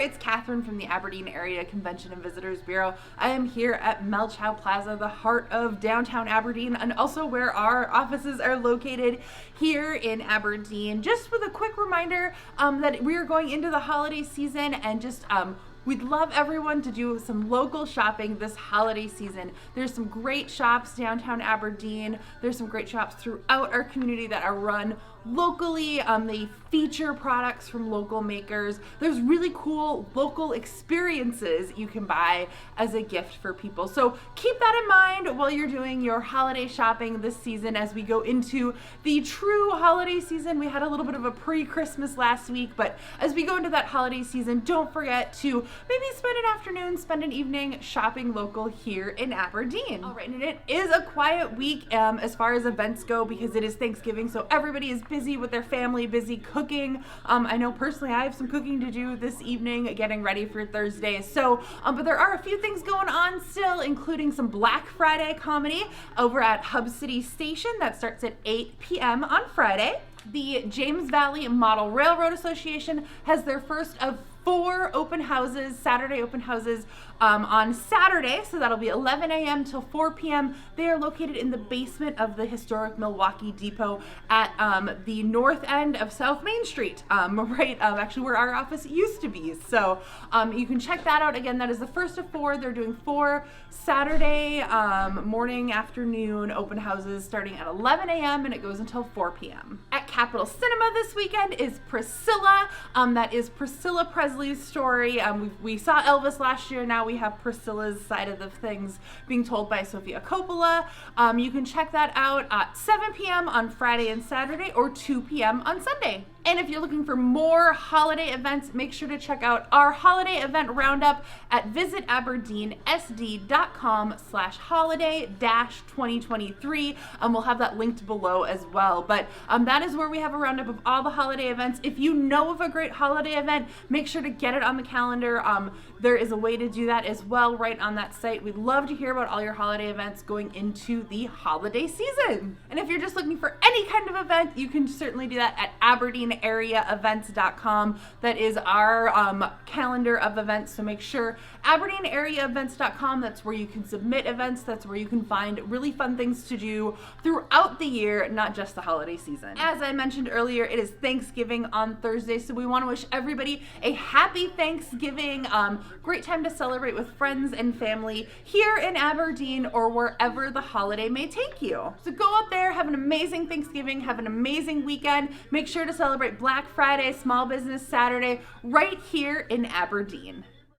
it's Catherine from the Aberdeen Area Convention and Visitors Bureau. I am here at Melchow Plaza, the heart of downtown Aberdeen, and also where our offices are located here in Aberdeen. Just with a quick reminder that we are going into the holiday season, and just we'd love everyone to do some local shopping this holiday season. There's some great shops downtown Aberdeen. There's some great shops throughout our community that are run locally. They feature products from local makers. There's really cool local experiences you can buy as a gift for people. So keep that in mind while you're doing your holiday shopping this season as we go into the true holiday season. We had a little bit of a pre-Christmas last week, but as we go into that holiday season, don't forget to maybe spend an afternoon, spend an evening shopping local here in Aberdeen. All right, and it is a quiet week as far as events go because it is Thanksgiving, so everybody is busy with their family, busy cooking. I know personally I have some cooking to do this evening, getting ready for Thursday. So, but there are a few things going on still, including some Black Friday comedy over at Hub City Station that starts at 8 p.m. on Friday. The James Valley Model Railroad Association has their first of 4 open houses, Saturday open houses on Saturday, so that'll be 11 a.m. till 4 p.m. They are located in the basement of the historic Milwaukee Depot at the north end of South Main Street, actually where our office used to be. So you can check that out. Again, that is the first of 4. They're doing 4 Saturday morning, afternoon open houses starting at 11 a.m. and it goes until 4 p.m. At Capitol Cinema this weekend is Priscilla. That is Priscilla Presley's story. We saw Elvis last year. Now we have Priscilla's side of the things being told by Sofia Coppola. You can check that out at 7 p.m. on Friday and Saturday or 2 p.m. on Sunday. And if you're looking for more holiday events, make sure to check out our holiday event roundup at visitaberdeensd.com/holiday-2023. We'll have that linked below as well. But that is where we have a roundup of all the holiday events. If you know of a great holiday event, make sure to get it on the calendar. There is a way to do that as well right on that site. We'd love to hear about all your holiday events going into the holiday season. And if you're just looking for any kind of event, you can certainly do that at AberdeenAreaEvents.com. That is our calendar of events, so make sure AberdeenAreaEvents.com, that's where you can submit events, that's where you can find really fun things to do throughout the year, not just the holiday season. As I mentioned earlier, it is Thanksgiving on Thursday, so we want to wish everybody a happy Thanksgiving. Great time to celebrate with friends and family here in Aberdeen or wherever the holiday may take you. So go out there, have an amazing Thanksgiving, have an amazing weekend. Make sure to celebrate Black Friday, Small Business Saturday right here in Aberdeen.